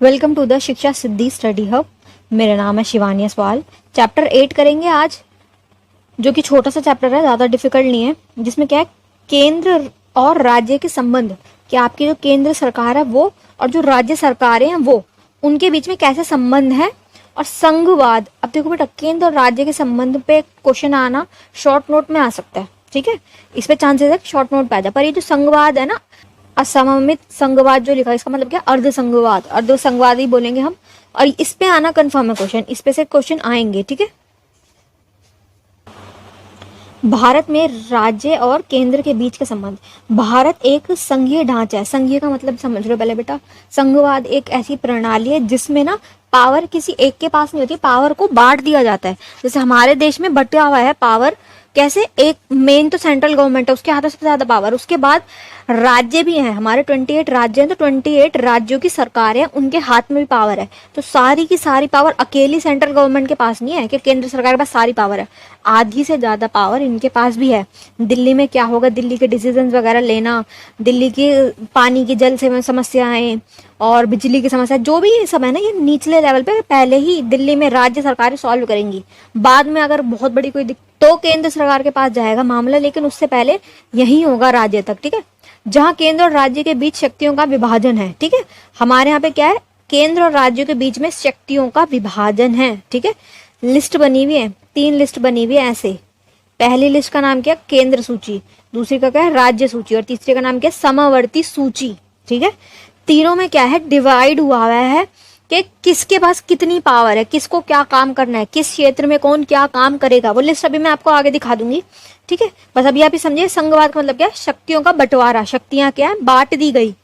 Welcome to the शिक्षा सिद्धि study hub. मेरा नाम है शिवानी असवाल। चैप्टर 8 करेंगे आज, जो कि छोटा सा चैप्टर है, ज़्यादा डिफिकल्ट नहीं है। जिसमें क्या है, केंद्र और राज्य के संबंध, कि आपकी जो केंद्र सरकार है वो और जो राज्य सरकारें हैं वो, उनके बीच में कैसे संबंध है। और संघवाद, अब देखो बेटा, केंद्र और राज्य के संबंध पे क्वेश्चन आना शॉर्ट नोट में आ सकता है, ठीक है। इस पे चांसेस है शॉर्ट नोट पे आ जाए। पर ये जो संघवाद है ना, असममित संघवाद जो लिखा है, इसका मतलब क्या, अर्ध संघवाद, अर्ध संघवाद ही बोलेंगे हम। और इस पे आना कंफर्म है क्वेश्चन, इस पे से क्वेश्चन आएंगे, ठीक है। भारत में राज्य और केंद्र के बीच का संबंध। भारत एक संघीय ढांचा है। संघीय का मतलब समझ लो पहले बेटा। संघवाद एक ऐसी प्रणाली है जिसमें ना पावर किसी एक के पास नहीं होती, पावर को बांट दिया जाता है। जैसे हमारे देश में बटा हुआ है पावर, कैसे, एक मेन तो सेंट्रल गवर्नमेंट है, उसके हाथ में सबसे ज्यादा पावर, उसके बाद राज्य भी हैं, हमारे 28 राज्य हैं, तो 28 राज्यों की सरकार है, उनके हाथ में भी पावर है। तो सारी की सारी पावर अकेली सेंट्रल गवर्नमेंट के पास नहीं है कि केंद्र सरकार के पास सारी पावर है, आधी से ज्यादा पावर इनके पास भी है। दिल्ली में क्या होगा, दिल्ली के डिसीजन वगैरह लेना, दिल्ली की पानी की जल से समस्याएं और बिजली की समस्या, जो भी ये सब है ना, ये निचले लेवल पे पहले ही दिल्ली में राज्य सरकारें सॉल्व करेंगी। बाद में अगर बहुत बड़ी कोई तो केंद्र सरकार के पास जाएगा मामला, लेकिन उससे पहले यही होगा राज्य तक, ठीक है। जहां केंद्र और राज्य के बीच शक्तियों का विभाजन है, ठीक है। हमारे यहाँ पे क्या है, केंद्र और राज्यों के बीच में शक्तियों का विभाजन है, ठीक है। लिस्ट बनी हुई है, 3 लिस्ट बनी हुई है ऐसे। पहली लिस्ट का नाम क्या, केंद्र सूची, दूसरी का क्या है, राज्य सूची, और तीसरे का नाम क्या है, समवर्ती सूची, ठीक है। तीनों में क्या है, डिवाइड हुआ है कि किसके पास कितनी पावर है, किसको क्या काम करना है, किस क्षेत्र में कौन क्या काम करेगा। वो लिस्ट अभी मैं आपको आगे दिखा दूंगी, ठीक है। बस अभी आप ही समझिए, संघवाद का मतलब क्या है, शक्तियों का बंटवारा, शक्तियां क्या है, बांट दी गई, ठीक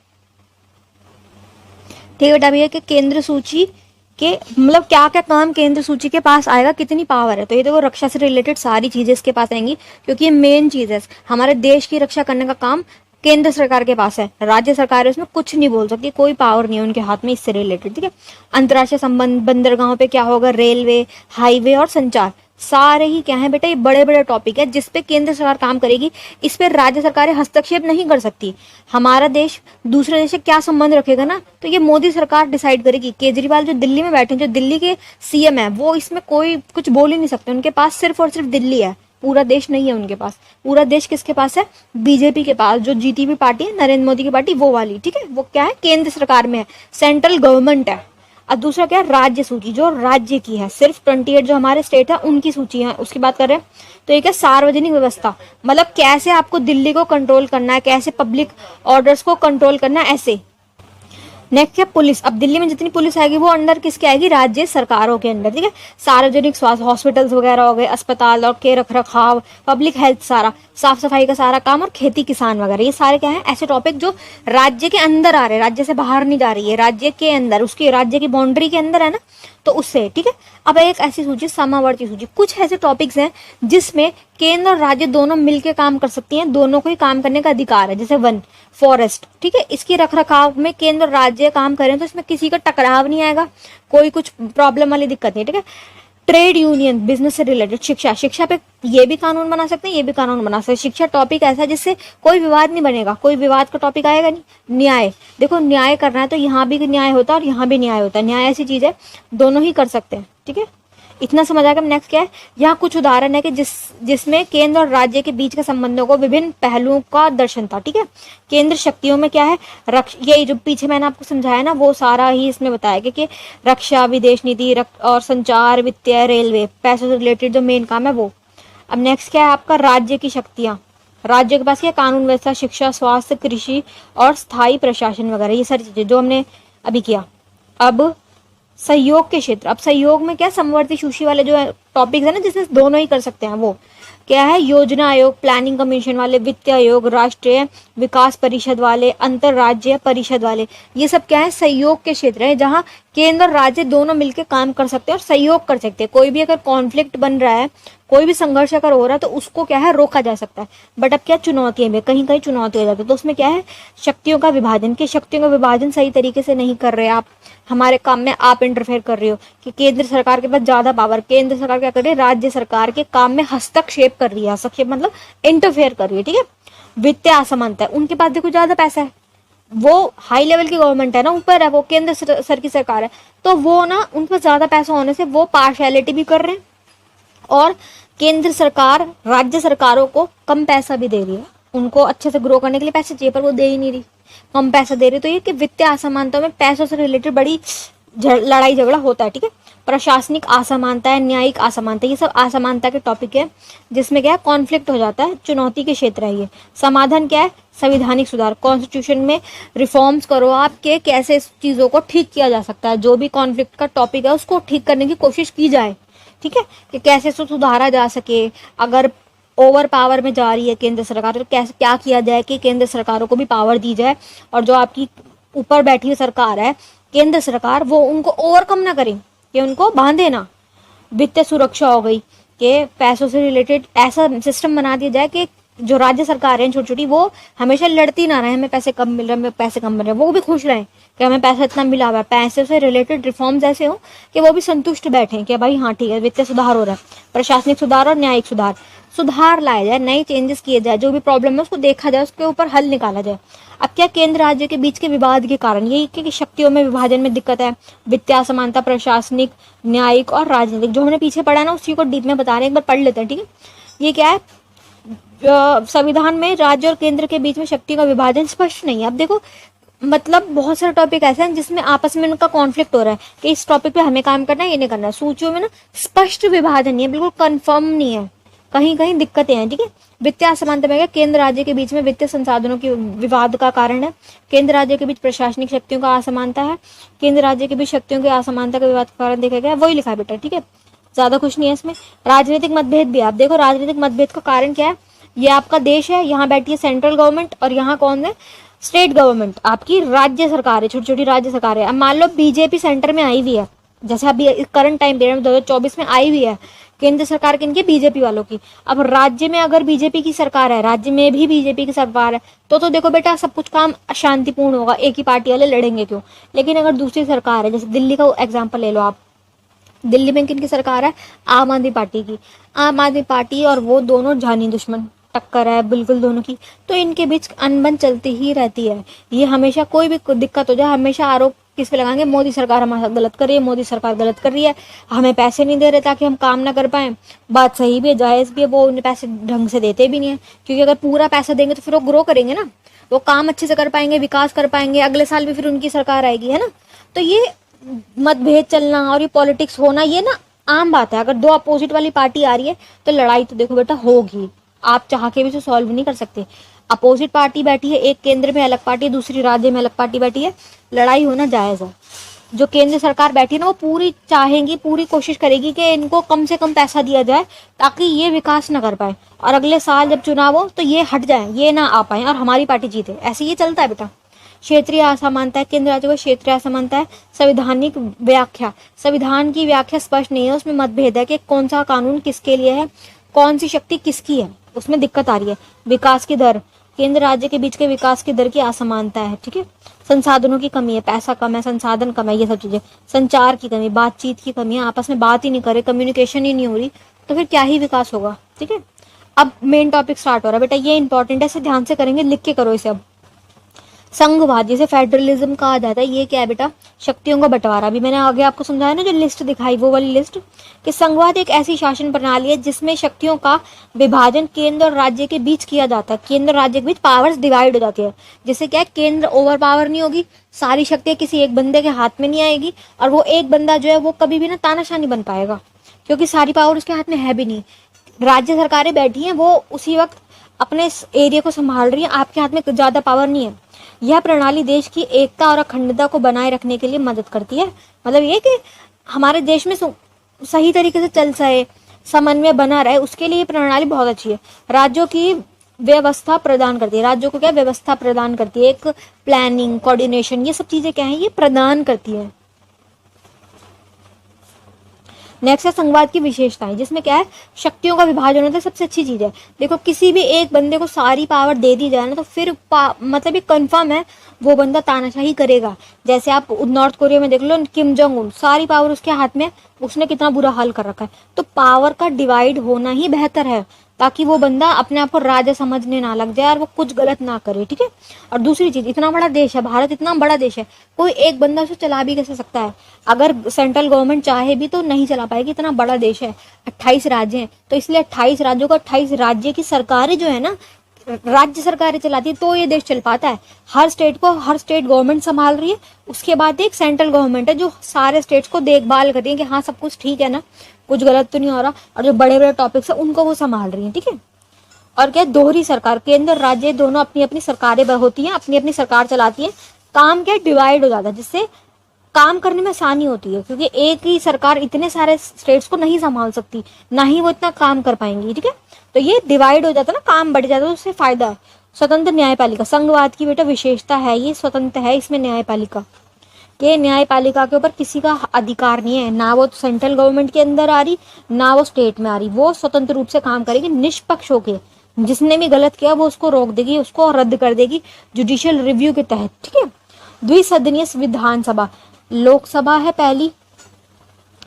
है बेटा। भैया कि केंद्र सूची के मतलब क्या क्या काम केंद्र सूची के पास आएगा, कितनी पावर है। तो ये देखो, रक्षा से रिलेटेड सारी चीजें इसके पास आएंगी, क्योंकि ये मेन चीज है। हमारे देश की रक्षा करने का काम केंद्र सरकार के पास है, राज्य सरकार उसमें कुछ नहीं बोल सकती, कोई पावर नहीं है उनके हाथ में इससे रिलेटेड, ठीक है। अंतर्राष्ट्रीय संबंध, बंदरगाहों पे क्या होगा, रेलवे, हाईवे और संचार, सारे ही क्या है बेटा, ये बड़े बड़े टॉपिक है जिसपे केंद्र सरकार काम करेगी। इस पे राज्य सरकारें हस्तक्षेप नहीं कर सकती। हमारा देश दूसरे देश से क्या संबंध रखेगा ना, तो ये मोदी सरकार डिसाइड करेगी। केजरीवाल जो दिल्ली में बैठे, जो दिल्ली के सीएम है, वो इसमें कोई कुछ बोल ही नहीं सकते। उनके पास सिर्फ और सिर्फ दिल्ली है, पूरा देश नहीं है उनके पास। पूरा देश किसके पास है, बीजेपी के पास, जो जीती हुई पार्टी है, नरेंद्र मोदी की पार्टी, वो वाली, ठीक है। वो क्या है, केंद्र सरकार में है, सेंट्रल गवर्नमेंट है। और दूसरा क्या है, राज्य सूची, जो राज्य की है, सिर्फ 28 जो हमारे स्टेट है उनकी सूची है, उसकी बात कर रहे हैं। तो एक है सार्वजनिक व्यवस्था, मतलब कैसे आपको दिल्ली को कंट्रोल करना है, कैसे पब्लिक ऑर्डर्स को कंट्रोल करना है, ऐसे। नेक्स्ट है पुलिस। अब दिल्ली में जितनी पुलिस आएगी वो अंडर किसके आएगी, राज्य सरकारों के अंडर, ठीक है। सार्वजनिक स्वास्थ्य, हॉस्पिटल्स वगैरह हो गए, अस्पताल और के रख रखाव, पब्लिक हेल्थ, सारा साफ सफाई का सारा काम, और खेती किसान वगैरह, ये सारे क्या है, ऐसे टॉपिक जो राज्य के अंदर आ रहे हैं, राज्य से बाहर नहीं जा रही है, राज्य के अंदर, उसकी राज्य की बाउंड्री के अंदर है ना, तो उससे, ठीक है। अब एक ऐसी सूची, समावर्ती सूची, कुछ ऐसे टॉपिक्स हैं जिसमें केंद्र और राज्य दोनों मिलकर काम कर सकती हैं, दोनों को ही काम करने का अधिकार है। जैसे वन, फॉरेस्ट, ठीक है, इसकी रख रखाव में केंद्र और राज्य काम करें तो इसमें किसी का टकराव नहीं आएगा, कोई कुछ प्रॉब्लम वाली दिक्कत नहीं, ठीक है। ट्रेड यूनियन, बिजनेस से रिलेटेड, शिक्षा, शिक्षा पे ये भी कानून बना सकते हैं, ये भी कानून बना सकते हैं। शिक्षा टॉपिक ऐसा है जिससे कोई विवाद नहीं बनेगा, कोई विवाद का टॉपिक आएगा नहीं। न्याय, देखो न्याय करना है तो यहाँ भी न्याय होता है और यहाँ भी न्याय होता है। न्याय ऐसी चीज है, दोनों ही कर सकते हैं, ठीक है। इतना समझ आएगा। नेक्स्ट क्या है, यहाँ कुछ उदाहरण है कि जिसमें केंद्र और राज्य के बीच के संबंधों को विभिन्न पहलुओं का दर्शन था, ठीक है। केंद्र शक्तियों में क्या है, ये जो पीछे मैंने आपको समझाया ना, वो सारा ही इसमें बताया गया कि रक्षा, विदेश नीति और संचार, वित्तीय, रेलवे, पैसों से रिलेटेड जो मेन काम है वो। अब नेक्स्ट क्या है आपका, राज्य की शक्तियां। राज्य के पास क्या, कानून व्यवस्था, शिक्षा, स्वास्थ्य, कृषि और स्थायी प्रशासन वगैरह, ये सारी चीजें जो हमने अभी किया। अब सहयोग के क्षेत्र, अब सहयोग में क्या, समवर्ती सूची वाले जो टॉपिक्स है ना, जिसमें दोनों ही कर सकते हैं, वो क्या है, योजना आयोग, प्लानिंग कमीशन वाले, वित्त आयोग, राष्ट्रीय विकास परिषद वाले, अंतरराज्यीय परिषद वाले, ये सब क्या है, सहयोग के क्षेत्र है, जहाँ केंद्र और राज्य दोनों मिलकर काम कर सकते हैं और सहयोग कर सकते हैं। कोई भी अगर कॉन्फ्लिक्ट बन रहा है, कोई भी संघर्ष अगर हो रहा है, तो उसको क्या है, रोका जा सकता है। बट अब क्या, चुनौतियां भी, कहीं कहीं चुनौती हो जाती है, तो उसमें क्या है, शक्तियों का विभाजन, के शक्तियों का विभाजन सही तरीके से नहीं कर रहे आप, हमारे काम में आप इंटरफेयर कर रहे हो, कि केंद्र सरकार के पास ज्यादा पावर, केंद्र सरकार क्या कर रही है, राज्य सरकार के काम में हस्तक्षेप कर रही है, हस्तक्षेप मतलब इंटरफेयर कर रही है, ठीक है। वित्तीय असमानता है, उनके पास देखो ज्यादा पैसा है, वो हाई लेवल की गवर्नमेंट है ना, ऊपर है, वो केंद्र सर की सरकार है, तो वो ना उन पर ज्यादा पैसा होने से वो पार्शियलिटी भी कर रहे हैं, और केंद्र सरकार राज्य सरकारों को कम पैसा भी दे रही है। उनको अच्छे से ग्रो करने के लिए पैसे चाहिए, पर वो दे ही नहीं रही, कम पैसा दे रही। तो ये कि वित्तीय असमानता में पैसों से रिलेटेड बड़ी लड़ाई झगड़ा होता है, ठीक है। प्रशासनिक असमानता है, न्यायिक असमानता, ये सब असमानता के टॉपिक है, जिसमें क्या है कॉन्फ्लिक्ट हो जाता है, चुनौती के क्षेत्र है ये। समाधान क्या है, संवैधानिक सुधार, कॉन्स्टिट्यूशन में रिफॉर्म्स करो आपके, कैसे इस चीजों को ठीक किया जा सकता है, जो भी कॉन्फ्लिक्ट का टॉपिक है उसको ठीक करने की कोशिश की जाए, ठीक है, कि कैसे इसको सुधारा जा सके। अगर ओवर पावर में जा रही है केंद्र सरकार, तो कैसे क्या किया जाए कि केंद्र सरकारों को भी पावर दी जाए, और जो आपकी ऊपर बैठी हुई सरकार है केंद्र सरकार, वो उनको ओवरकम ना करे, कि उनको बांधे ना। वित्तीय सुरक्षा हो गई, कि पैसों से रिलेटेड ऐसा सिस्टम बना दिया जाए कि जो राज्य सरकार है छोटी छोटी, वो हमेशा लड़ती ना रहे, हमें पैसे कम मिल रहे, हमें पैसे कम मिल रहे, वो भी खुश रहें कि हमें पैसा इतना मिला हुआ है। पैसे से रिलेटेड रिफॉर्म्स ऐसे हो कि वो भी संतुष्ट बैठे कि भाई हाँ ठीक है, वित्तीय सुधार हो रहा है। प्रशासनिक सुधार और न्यायिक सुधार, सुधार लाया जाए, नए चेंजेस किए जाए, जो भी प्रॉब्लम है उसको देखा जाए, उसके ऊपर हल निकाला जाए। अब क्या, केंद्र राज्य के बीच के विवाद के कारण यही कि शक्तियों में विभाजन में दिक्कत है, वित्तीय असमानता, प्रशासनिक, न्यायिक और राजनीतिक, जो हमने पीछे पढ़ा ना उसी को डीप में बता रहे हैं, एक बार पढ़ लेते हैं, ठीक है। ये क्या है, संविधान में राज्य और केंद्र के बीच में शक्ति का विभाजन स्पष्ट नहीं है। अब देखो, मतलब बहुत सारे टॉपिक ऐसे हैं जिसमें आपस में उनका कॉन्फ्लिक्ट हो रहा है कि इस टॉपिक पे हमें काम करना है, ये नहीं करना है। सूचियों में ना स्पष्ट विभाजन नहीं है, बिल्कुल कंफर्म नहीं है, कहीं कहीं दिक्कतें हैं, ठीक है। वित्तीय असमानता में क्या, केंद्र राज्य के बीच में वित्तीय संसाधनों की विवाद का कारण है। केंद्र राज्य के बीच प्रशासनिक शक्तियों का असमानता है। केंद्र राज्य के बीच शक्तियों की असमानता का विवाद का कारण देखा गया, वही लिखा है बेटा, ठीक है, ज्यादा कुछ नहीं है इसमें। राजनीतिक मतभेद भी, आप देखो राजनीतिक मतभेद का कारण क्या है, ये आपका देश है, यहाँ बैठी है सेंट्रल गवर्नमेंट और यहाँ कौन है, स्टेट गवर्नमेंट, आपकी राज्य सरकार है, छोटी छोटी राज्य सरकार है। अब मान लो बीजेपी सेंटर में आई हुई है, जैसे अभी करंट टाइम पीरियड में 2024 में आई हुई है केंद्र सरकार किनकी, बीजेपी वालों की। अब राज्य में अगर बीजेपी की सरकार है, राज्य में भी बीजेपी की सरकार है, तो देखो बेटा सब कुछ काम शांतिपूर्ण होगा, एक ही पार्टी वाले लड़ेंगे क्यों। लेकिन अगर दूसरी सरकार है, जैसे दिल्ली का एग्जाम्पल ले लो आप, दिल्ली में किनकी सरकार है, आम आदमी पार्टी की। आम आदमी पार्टी और वो दोनों जानी दुश्मन, टक्कर है बिल्कुल दोनों की, तो इनके बीच अनबन चलती ही रहती है। ये हमेशा कोई भी दिक्कत हो जाए, हमेशा आरोप किस पे लगाएंगे, मोदी सरकार हमारे साथ गलत कर रही है, मोदी सरकार गलत कर रही है, हमें पैसे नहीं दे रहे ताकि हम काम ना कर पाए। बात सही भी है, जायज भी है, वो उन्हें पैसे ढंग से देते भी नहीं है, क्योंकि अगर पूरा पैसा देंगे तो फिर वो ग्रो करेंगे ना, वो काम अच्छे से कर पाएंगे, विकास कर पाएंगे, अगले साल भी फिर उनकी सरकार आएगी, है ना। तो ये मतभेद चलना और ये पॉलिटिक्स होना, ये ना आम बात है। अगर दो अपोजिट वाली पार्टी आ रही है तो लड़ाई तो देखो बेटा होगी, आप चाह के भी तो सॉल्व नहीं कर सकते। अपोजिट पार्टी बैठी है, एक केंद्र में अलग पार्टी, दूसरी राज्य में अलग पार्टी बैठी है, लड़ाई होना जायज है। जो केंद्र सरकार बैठी है ना, वो पूरी चाहेंगी, पूरी कोशिश करेगी कि इनको कम से कम पैसा दिया जाए ताकि ये विकास ना कर पाए, और अगले साल जब चुनाव हो तो ये हट जाए, ये ना आ पाए और हमारी पार्टी जीते। ऐसे ये चलता है बेटा। क्षेत्रीय असमानता है, केंद्र राज्य को क्षेत्रीय असमानता है। संवैधानिक व्याख्या, संविधान की व्याख्या स्पष्ट नहीं है, उसमें मतभेद है कि कौन सा कानून किसके लिए है, कौन सी शक्ति किसकी है, उसमें दिक्कत आ रही है। विकास की दर, केंद्र राज्य के बीच के विकास की दर की असमानता है, ठीक है। संसाधनों की कमी है, पैसा कम है, संसाधन कम है, ये सब चीजें। संचार की कमी, बातचीत की कमी है, आपस में बात ही नहीं करे, कम्युनिकेशन ही नहीं हो रही, तो फिर क्या ही विकास होगा, ठीक है। अब मेन टॉपिक स्टार्ट हो रहा है बेटा, ये इंपॉर्टेंट है, इसे ध्यान से करेंगे, लिख के करो इसे। अब संघवाद, जिसे फेडरलिज्म कहा जाता है, ये क्या है बेटा, शक्तियों का बंटवारा। अभी मैंने आगे आपको समझाया ना, जो लिस्ट दिखाई वो वाली लिस्ट, कि संघवाद एक ऐसी शासन प्रणाली है जिसमें शक्तियों का विभाजन केंद्र और राज्य के बीच किया जाता है। केंद्र राज्य के बीच पावर्स डिवाइड हो जाती है, जिससे क्या है, केंद्र ओवर पावर नहीं होगी, सारी शक्तियां किसी एक बंदे के हाथ में नहीं आएगी, और वो एक बंदा जो है वो कभी भी ना तानाशाह नहीं बन पाएगा, क्योंकि सारी पावर उसके हाथ में है भी नहीं। राज्य सरकारें बैठी हैं, वो उसी वक्त अपने एरिया को संभाल रही है, आपके हाथ में ज्यादा पावर नहीं है। यह प्रणाली देश की एकता और अखंडता को बनाए रखने के लिए मदद करती है। मतलब ये कि हमारे देश में सही तरीके से चल सके, समन्वय बना रहे, उसके लिए ये प्रणाली बहुत अच्छी है। राज्यों की व्यवस्था प्रदान करती है, राज्यों को क्या व्यवस्था प्रदान करती है, एक प्लानिंग, कोऑर्डिनेशन, ये सब चीजें क्या है, ये प्रदान करती है। नेक्स्ट है संघवाद की विशेषताएं, जिसमें क्या है, शक्तियों का विभाजन होता है, सबसे अच्छी चीज है। देखो किसी भी एक बंदे को सारी पावर दे दी जाए ना, तो फिर मतलब ये कंफर्म है वो बंदा तानाशाही करेगा। जैसे आप नॉर्थ कोरिया में देख लो, किम जोंग उन, सारी पावर उसके हाथ में, उसने कितना बुरा हाल कर रखा है। तो पावर का डिवाइड होना ही बेहतर है, ताकि वो बंदा अपने आप को राजा समझने ना लग जाए और वो कुछ गलत ना करे, ठीक है। और दूसरी चीज, इतना बड़ा देश है भारत, इतना बड़ा देश है, कोई एक बंदा उसे चला भी कैसे सकता है? अगर सेंट्रल गवर्नमेंट चाहे भी तो नहीं चला पाएगी, इतना बड़ा देश है, 28 राज्य हैं, तो इसलिए 28 राज्यों को 28 राज्य की सरकारें जो है ना, राज्य सरकारें चलाती है, तो ये देश चल पाता है। हर स्टेट को हर स्टेट गवर्नमेंट संभाल रही है, उसके बाद एक सेंट्रल गवर्नमेंट है जो सारे स्टेट्स को देखभाल करती है कि हाँ सब कुछ ठीक है ना, कुछ गलत तो नहीं हो रहा, और जो बड़े बड़े टॉपिक्स है उनको वो संभाल रही है, ठीक है। और क्या, दोहरी सरकार, केंद्र और राज्य दोनों अपनी अपनी सरकारें होती हैं, अपनी अपनी सरकार चलाती है। काम क्या, डिवाइड हो जाता है, जिससे काम करने में आसानी होती है, क्योंकि एक ही सरकार इतने सारे स्टेट्स को नहीं संभाल सकती, ना ही वो इतना काम कर पाएंगी, ठीक है। तो ये डिवाइड हो जाता है ना, काम बढ़ जाता है, उससे फायदा है। स्वतंत्र न्यायपालिका, संघवाद की बेटा विशेषता है, ये स्वतंत्र है इसमें न्यायपालिका, के न्यायपालिका के ऊपर किसी का अधिकार नहीं है, ना वो सेंट्रल गवर्नमेंट के अंदर आ रही, ना वो स्टेट में आ रही, वो स्वतंत्र रूप से काम करेगी, निष्पक्ष होके, जिसने भी गलत किया वो उसको रोक देगी, उसको रद्द कर देगी जुडिशियल रिव्यू के तहत, ठीक है। द्विसदनीय विधानसभा, लोकसभा है पहली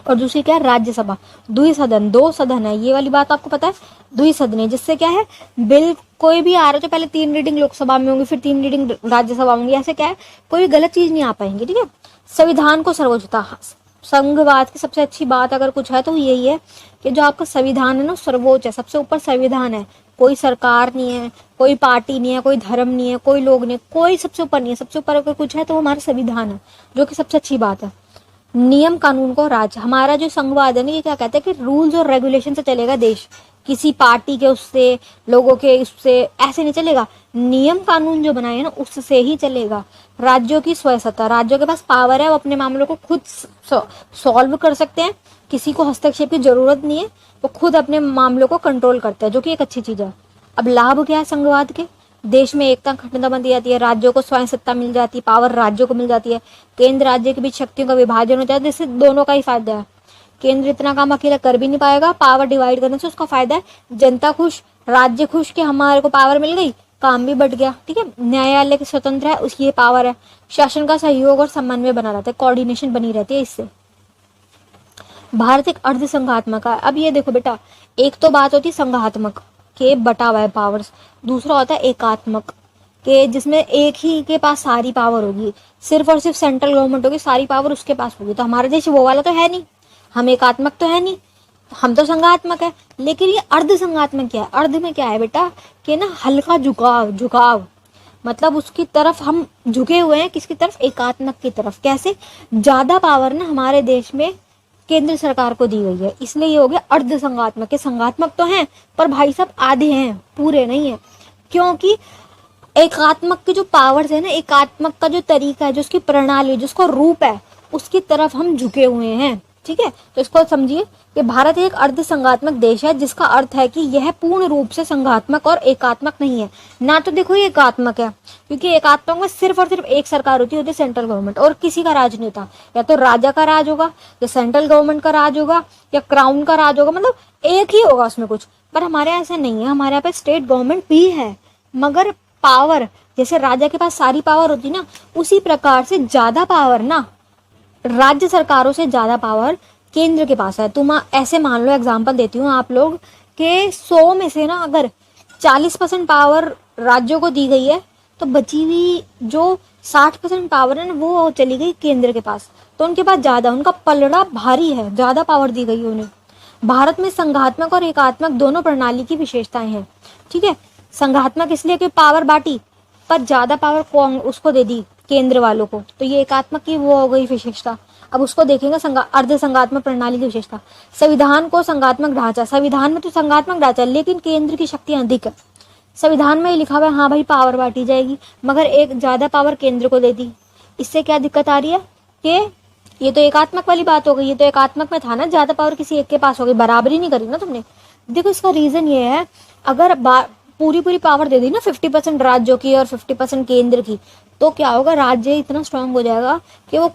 और दूसरी क्या है, राज्यसभा। द्विसदन, दो सदन है, ये वाली बात आपको पता है, द्विसदनीय, जिससे क्या है, बिल कोई भी आ रहा है तो पहले 3 रीडिंग लोकसभा में होंगी, फिर 3 रीडिंग राज्यसभा में होंगी, ऐसे क्या है, कोई गलत चीज नहीं आ पाएंगी, ठीक है। संविधान को सर्वोच्चता, संघवाद की सबसे अच्छी बात अगर कुछ है तो यही है कि जो आपका संविधान है ना, सर्वोच्च है, सबसे ऊपर संविधान है, कोई सरकार नहीं है, कोई पार्टी नहीं है, कोई धर्म नहीं है, कोई लोग नहीं, कोई सबसे ऊपर नहीं है, सबसे ऊपर अगर कुछ है तो हमारा संविधान है, जो कि सबसे अच्छी बात है। नियम कानून को राज, हमारा जो संघवाद है ना, ये क्या कहता है कि रूल्स और रेगुलेशन से चलेगा देश, किसी पार्टी के उससे, लोगों के उससे ऐसे नहीं चलेगा, नियम कानून जो बनाए ना उससे ही चलेगा। राज्यों की स्वायत्तता, राज्यों के पास पावर है, वो अपने मामलों को खुद सॉल्व कर सकते हैं, किसी को हस्तक्षेप की जरूरत नहीं है, वो खुद अपने मामलों को कंट्रोल करते हैं, जो कि एक अच्छी चीज है। अब लाभ क्या है संघवाद के, देश में एकता अखंडता बन जाती है, राज्यों को स्वयं सत्ता मिल जाती है, पावर राज्यों को मिल जाती है, केंद्र राज्य के बीच शक्तियों का विभाजन हो जाता है, जिससे दोनों का ही फायदा है। केंद्र इतना काम अकेला कर भी नहीं पाएगा, पावर डिवाइड करने से उसका फायदा है, जनता खुश, राज्य खुश कि हमारे को पावर मिल गई, काम भी बढ़ गया, ठीक है। न्यायालय के स्वतंत्र है, उसकी ये पावर है। शासन का सहयोग और समन्वय बना रहता है, कोऑर्डिनेशन बनी रहती है इससे। भारत एक अर्ध संघात्मक है। अब ये देखो बेटा, एक तो बात होती है संघात्मक के बटा हुआ है पावर्स, दूसरा होता है एकात्मक के जिसमें एक ही के पास सारी पावर होगी, सिर्फ और सिर्फ सेंट्रल गवर्नमेंट होगी, सारी पावर उसके पास होगी। तो हमारा देश वो वाला तो है नहीं, हम एकात्मक तो है नहीं, हम तो संघात्मक है। लेकिन ये अर्ध संघात्मक क्या है, अर्ध में क्या है बेटा कि ना हल्का झुकाव, झुकाव मतलब उसकी तरफ हम झुके हुए हैं, किसकी तरफ, एकात्मक की तरफ। कैसे, ज्यादा पावर ना हमारे देश में केंद्र सरकार को दी गई है, इसलिए ये हो गया अर्ध संघात्मक के। संघात्मक तो हैं पर भाई साहब आधे हैं, पूरे नहीं है, क्योंकि एकात्मक के जो पावर्स है ना, एकात्मक का जो तरीका है, जो उसकी प्रणाली, जो उसका रूप है, उसकी तरफ हम झुके हुए हैं, ठीक है। तो इसको समझिए कि भारत एक अर्ध संघात्मक देश है, जिसका अर्थ है कि यह पूर्ण रूप से संघात्मक और एकात्मक नहीं है। ना तो देखो ये एकात्मक है, क्योंकि एकात्मक में सिर्फ और सिर्फ एक सरकार होती है सेंट्रल गवर्नमेंट, और किसी का राज नहीं था, या तो राजा का राज होगा, या सेंट्रल गवर्नमेंट का राज होगा, या क्राउन का राज होगा, मतलब एक ही होगा उसमें कुछ। पर हमारे यहाँ ऐसा नहीं है, हमारे यहाँ पे स्टेट गवर्नमेंट भी है, मगर पावर जैसे राजा के पास सारी पावर होती ना, उसी प्रकार से ज्यादा पावर ना राज्य सरकारों से ज्यादा पावर केंद्र के पास है। तुम ऐसे मान लो, एग्जांपल देती हूँ, आप लोग के 100 में से ना अगर 40% पावर राज्यों को दी गई है, तो बची हुई जो 60% पावर है ना, वो चली गई केंद्र के पास। तो उनके पास ज्यादा, उनका पलड़ा भारी है, ज्यादा पावर दी गई है उन्हें। भारत में संघात्मक और एकात्मक दोनों प्रणाली की विशेषताएं हैं, ठीक है। संघात्मक इसलिए कि पावर बांटी, पर ज्यादा पावर कौन उसको दे दी, केंद्र वालों को, तो ये एकात्मक की वो हो गई विशेषता। अब उसको देखेंगे अर्ध संघात्मक प्रणाली की विशेषता। संविधान को संघात्मक ढांचा, संविधान में तो संघात्मक ढांचा, लेकिन केंद्र की शक्तियां अधिक है। संविधान में लिखा हुआ है हाँ भाई पावर बांटी जाएगी, मगर एक ज्यादा पावर केंद्र को दे दी। इससे क्या दिक्कत आ रही है कि ये तो एकात्मक वाली बात हो गई, ये तो एकात्मक में था ना, ज्यादा पावर किसी एक के पास हो गई, बराबरी नहीं करी ना तुमने। देखो इसका रीजन ये है, अगर पूरी पावर दे दी ना 50% राज्यों की और 50% केंद्र की, तो क्या होगा, राज्य इतना स्ट्रांग हो जाएगा कि वो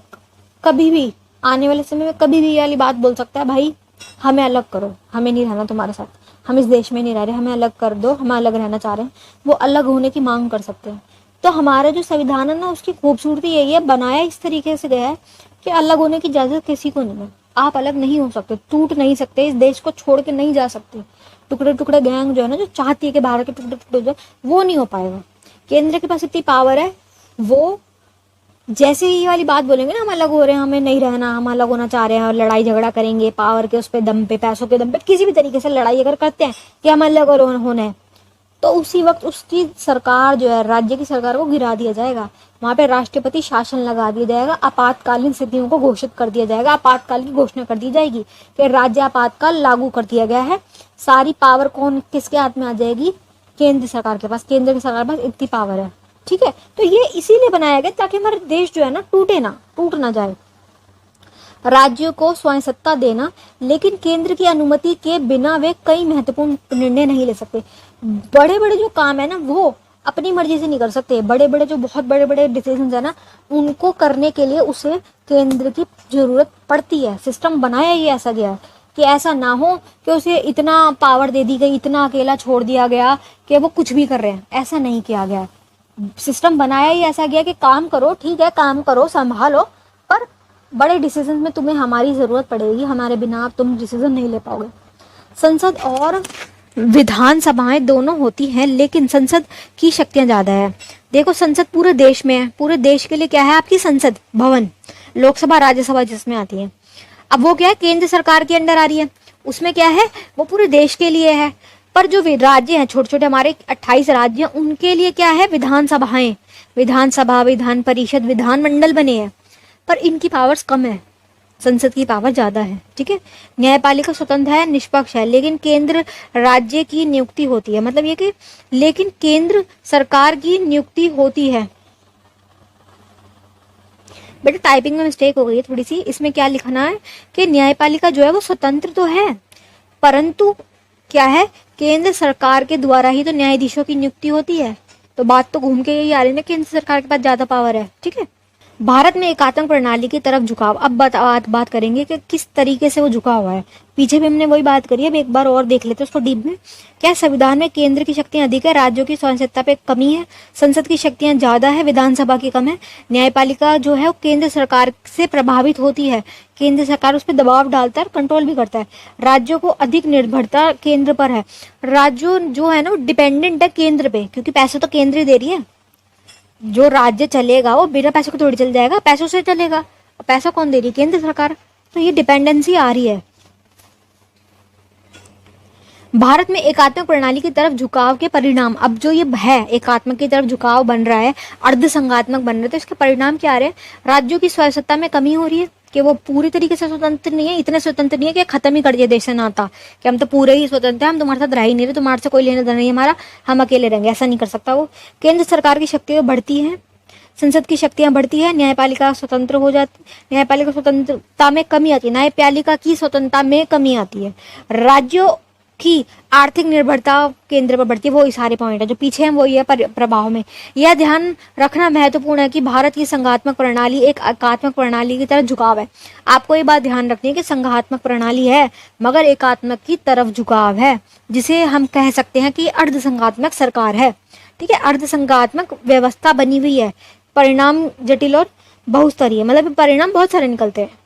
कभी भी आने वाले समय में कभी भी ये वाली बात बोल सकता है, भाई हमें अलग करो, हमें नहीं रहना तुम्हारे साथ, हम इस देश में नहीं रह रहे, हमें अलग कर दो, हम अलग रहना चाह रहे हैं। वो अलग होने की मांग कर सकते हैं। तो हमारा जो संविधान है ना, उसकी खूबसूरती यही है, बनाया इस तरीके से गया है कि अलग होने की इजाजत किसी को नहीं है। आप अलग नहीं हो सकते, टूट नहीं सकते, इस देश को छोड़ के नहीं जा सकते, टुकड़े टुकड़े गैंग जो है ना, जो चाहती है कि भारत के टुकड़े टुकड़े हो जाए, वो नहीं हो पाएगा। केंद्र के पास इतनी पावर है, वो जैसे ही ये वाली बात बोलेंगे ना, हम अलग हो रहे हैं, हमें नहीं रहना, हम अलग होना चाह रहे हैं और लड़ाई झगड़ा करेंगे पावर के उस पे दम पे, पैसों के दम पे, किसी भी तरीके से लड़ाई अगर करते हैं कि हम अलग और होना है, तो उसी वक्त उसकी सरकार जो है, राज्य की सरकार को गिरा दिया जाएगा। वहां पे राष्ट्रपति शासन लगा दिया जाएगा, आपातकालीन स्थितियों को घोषित कर दिया जाएगा, आपातकाल की घोषणा कर दी जाएगी कि राज्य आपातकाल लागू कर दिया गया है। सारी पावर कौन किसके हाथ में आ जाएगी? केंद्र सरकार के पास। केंद्र की सरकार के पास इतनी पावर है, ठीक है। तो ये इसीलिए बनाया गया ताकि हमारा देश जो है ना टूट ना जाए। राज्यों को स्वयं सत्ता देना, लेकिन केंद्र की अनुमति के बिना वे कई महत्वपूर्ण निर्णय नहीं ले सकते। बड़े बड़े जो काम है ना, वो अपनी मर्जी से नहीं कर सकते। बड़े बड़े जो बहुत बड़े बड़े डिसीजन है ना, उनको करने के लिए उसे केंद्र की जरूरत पड़ती है। सिस्टम बनाया ही ऐसा गया है कि ऐसा ना हो कि उसे इतना पावर दे दी गई, इतना अकेला छोड़ दिया गया कि वो कुछ भी कर रहे हैं। ऐसा नहीं किया गया। सिस्टम बनाया ही ऐसा गया कि काम करो, ठीक है, काम करो, संभालो, पर बड़े डिसीजन में तुम्हें हमारी जरूरत पड़ेगी, हमारे बिना तुम डिसीजन नहीं ले पाओगे। संसद और विधानसभाएं दोनों होती हैं, लेकिन संसद की शक्तियां ज्यादा है। देखो, संसद पूरे देश में है, पूरे देश के लिए क्या है? आपकी संसद भवन, लोकसभा राज्यसभा जिसमें आती है। अब वो क्या है? केंद्र सरकार के अंडर आ रही है, उसमें क्या है? वो पूरे देश के लिए है। पर जो राज्य हैं, छोटे छोटे हमारे 28 राज्य, उनके लिए क्या है? विधानसभाएं, विधानसभा, विधान परिषद, विधानमंडल बने हैं, पर इनकी पावर्स कम है, संसद की पावर ज्यादा है, ठीक है। न्यायपालिका स्वतंत्र है, निष्पक्ष है, लेकिन केंद्र राज्य की नियुक्ति होती है। मतलब ये कि लेकिन केंद्र सरकार की नियुक्ति होती है। बेटा टाइपिंग में मिस्टेक हो गई है थोड़ी सी। इसमें क्या लिखना है कि न्यायपालिका जो है वो स्वतंत्र तो है, परंतु क्या है? केंद्र सरकार के द्वारा ही तो न्यायाधीशों की नियुक्ति होती है। तो बात तो घूम के यही आ रही है ना, केंद्र सरकार के पास ज्यादा पावर है, ठीक है। भारत में एकात्मक प्रणाली की तरफ झुकाव। अब बात करेंगे कि किस तरीके से वो झुका हुआ है। पीछे भी हमने वही बात करी है, अब एक बार और देख लेते हैं उसको डीप में। क्या संविधान में केंद्र की शक्तियां अधिक है, राज्यों की स्वतंत्रता पे कमी है, संसद की शक्तियां ज्यादा है, विधानसभा की कम है, न्यायपालिका जो है वो केंद्र सरकार से प्रभावित होती है, केंद्र सरकार उस पर दबाव डालता है, कंट्रोल भी करता है, राज्यों को अधिक निर्भरता केंद्र पर है। राज्यों जो है ना वो डिपेंडेंट है केंद्र पे, क्योंकि पैसे तो केंद्र ही दे रही है। जो राज्य चलेगा वो बिना पैसे को थोड़ी चल जाएगा, पैसों से चलेगा। पैसा कौन दे रही है? केंद्र सरकार। तो ये डिपेंडेंसी आ रही है। भारत में एकात्मक प्रणाली की तरफ झुकाव के परिणाम, अब जो ये है एकात्मक की तरफ झुकाव बन रहा है, अर्धसंघात्मक बन रहा है, तो इसके परिणाम क्या आ रहे हैं? राज्यों की स्वायत्तता में कमी हो रही है कि वो पूरी तरीके से स्वतंत्र नहीं है, इतने स्वतंत्र नहीं है कि खत्म ही कर दिया देश से नाता, कि हम तो पूरे ही स्वतंत्र हैं, हम तुम्हारे साथ रह ही नहीं रहे, तुम्हारे से कोई लेना देना नहीं हमारा, हम अकेले रहेंगे। ऐसा नहीं कर सकता वो। केंद्र सरकार की शक्तियां बढ़ती हैं, संसद की शक्तियां बढ़ती है, न्यायपालिका स्वतंत्र हो जाती, न्यायपालिका स्वतंत्रता में कमी आती है, न्यायपालिका की स्वतंत्रता में कमी आती है, राज्यों की आर्थिक निर्भरता केंद्र पर बढ़ती है। वो सारे पॉइंट है जो पीछे हैं, वो ये प्रभाव में। यह ध्यान रखना महत्वपूर्ण है कि भारत की संघात्मक प्रणाली एक एकात्मक प्रणाली की तरफ झुकाव है। आपको ये बात ध्यान रखनी है कि संघात्मक प्रणाली है मगर एकात्मक की तरफ झुकाव है, जिसे हम कह सकते हैं कि अर्धसंघात्मक सरकार है, ठीक है। अर्धसंघात्मक व्यवस्था बनी हुई है, परिणाम जटिल और बहुस्तरीय, मतलब परिणाम बहुत सारे निकलते हैं।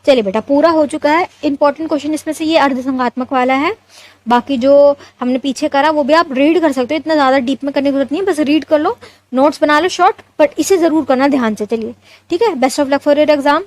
चलिए बेटा पूरा हो चुका है। इंपॉर्टेंट क्वेश्चन इसमें से ये अर्धसंघात्मक वाला है। बाकी जो हमने पीछे करा वो भी आप रीड कर सकते हो, इतना ज्यादा डीप में करने की जरूरत नहीं है, बस रीड कर लो, नोट्स बना लो शॉर्ट, बट इसे जरूर करना ध्यान से। चलिए ठीक है, best of luck for your exam.